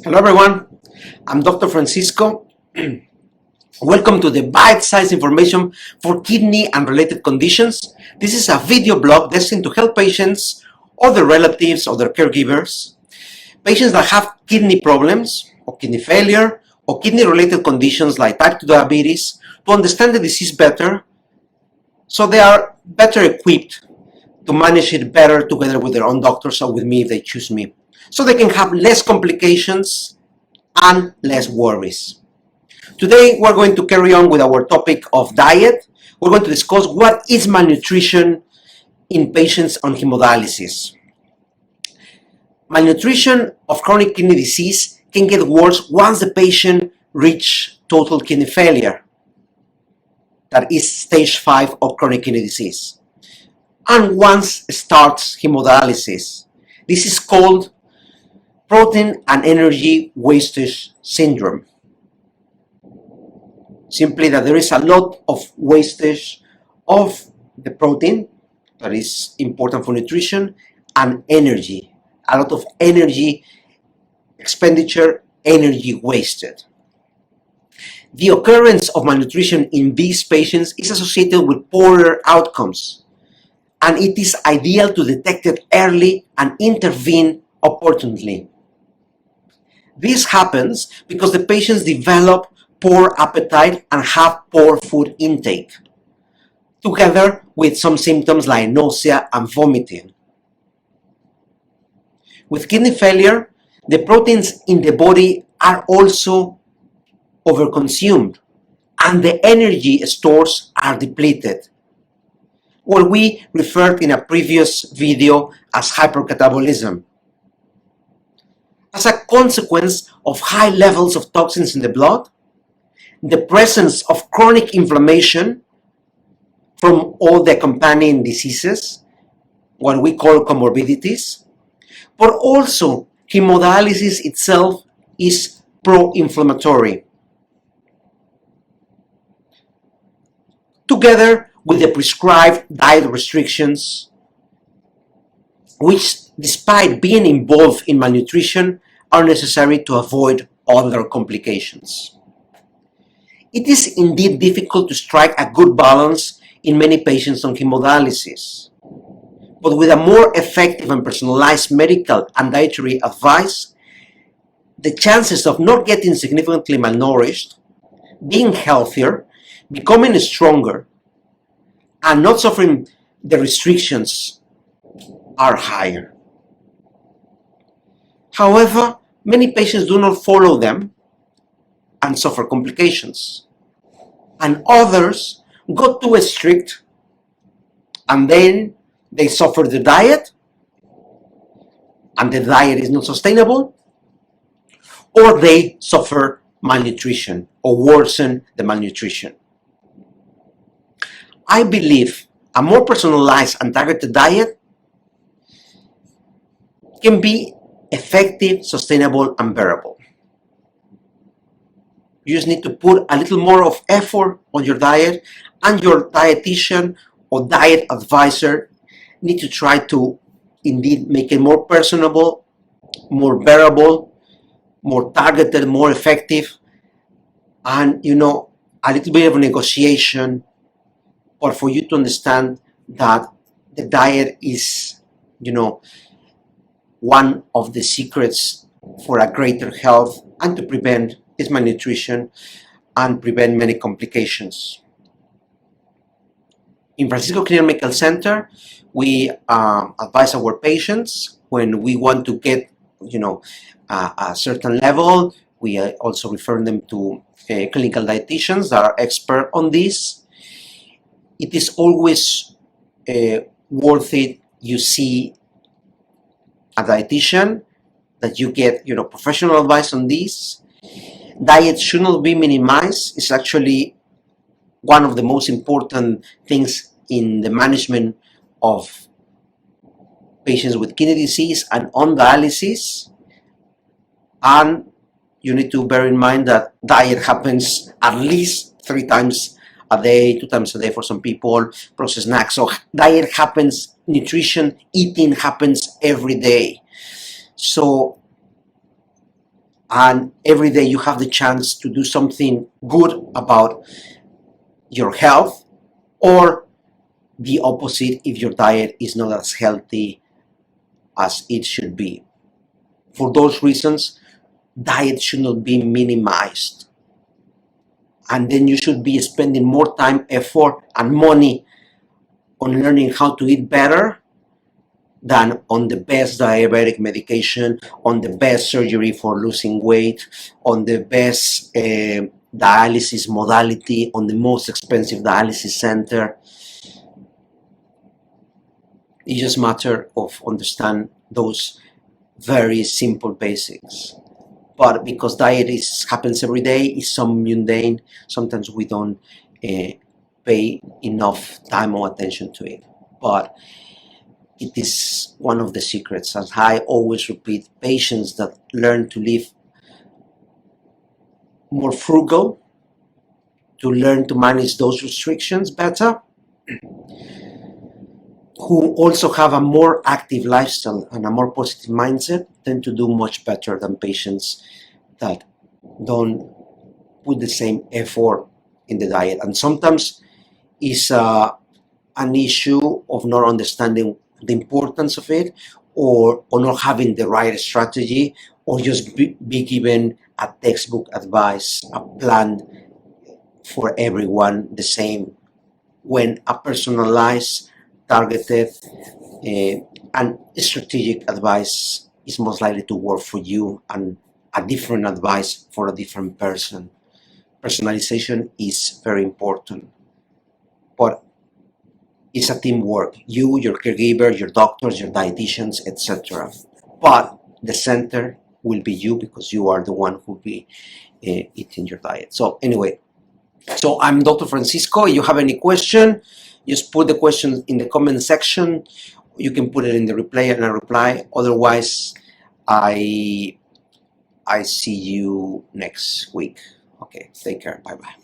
Hello everyone, I'm Dr. Francisco. Welcome to the bite-sized information for kidney and related conditions. This is a video blog destined to help patients or their relatives or their caregivers, patients that have kidney problems or kidney failure or kidney-related conditions like type 2 diabetes to understand the disease better so they are better equipped to manage it better together with their own doctors or with me if they choose me, so they can have less complications and less worries. Today we're going to carry on with our topic of diet. We're going to discuss what is malnutrition in patients on hemodialysis. Malnutrition of chronic kidney disease can get worse once the patient reaches total kidney failure, that is stage 5 of chronic kidney disease, and once starts hemodialysis. This is called protein and energy wastage syndrome. Simply that there is a lot of wastage of the protein that is important for nutrition and energy. A lot of energy expenditure, energy wasted. The occurrence of malnutrition in these patients is associated with poorer outcomes, and it is ideal to detect it early and intervene opportunely. This happens because the patients develop poor appetite and have poor food intake, together with some symptoms like nausea and vomiting. With kidney failure, the proteins in the body are also overconsumed and the energy stores are depleted, what we referred in a previous video as hypercatabolism. As a consequence of high levels of toxins in the blood, the presence of chronic inflammation from all the accompanying diseases, what we call comorbidities, but also hemodialysis itself is pro-inflammatory. Together with the prescribed diet restrictions, which despite being involved in malnutrition are necessary to avoid other complications. It is indeed difficult to strike a good balance in many patients on hemodialysis, but with a more effective and personalized medical and dietary advice, the chances of not getting significantly malnourished, being healthier, becoming stronger, and not suffering the restrictions are higher. However, many patients do not follow them and suffer complications, and others got too strict and then they suffer the diet and the diet is not sustainable, or they suffer malnutrition or worsen the malnutrition. I believe a more personalized and targeted diet can be effective, sustainable, and bearable. You just need to put a little more of effort on your diet, and your dietitian or diet advisor need to try to indeed make it more personable, more bearable, more targeted, more effective, and a little bit of a negotiation, but for you to understand that the diet is one of the secrets for a greater health and to prevent this malnutrition and prevent many complications. In Francisco Clinical Medical Center, we advise our patients when we want to get a certain level. We also refer them to clinical dietitians that are expert on this. It is always worth it. You see a dietitian, that you get professional advice on this. Diet should not be minimized. It's actually one of the most important things in the management of patients with kidney disease and on dialysis. And you need to bear in mind that diet happens at least 3 times a day, 2 times a day for some people, processed snacks. So diet happens, nutrition, eating happens every day. So and every day you have the chance to do something good about your health, or the opposite if your diet is not as healthy as it should be. For those reasons, diet should not be minimized, and then you should be spending more time, effort, and money on learning how to eat better than on the best diabetic medication, on the best surgery for losing weight, on the best dialysis modality, on the most expensive dialysis center. It's just a matter of understand those very simple basics. But because diet happens every day, it's so mundane, sometimes we don't pay enough time or attention to it. But it is one of the secrets, as I always repeat. Patients that learn to live more frugal, to learn to manage those restrictions better, who also have a more active lifestyle and a more positive mindset, tend to do much better than patients that don't put the same effort in the diet. And sometimes it's an issue of not understanding the importance of it, or not having the right strategy, or just be given a textbook advice, a plan for everyone the same, when a personalized, targeted, and strategic advice is most likely to work for you, and a different advice for a different person. Personalization is very important, but it's a teamwork. You, your caregiver, your doctors, your dietitians, etc. But the center will be you, because you are the one who will be eating your diet. So anyway, so I'm Dr. Francisco. If you have any question, just put the question in the comment section. You can put it in the replay and I reply. Otherwise, I see you next week. Okay, take care. Bye-bye.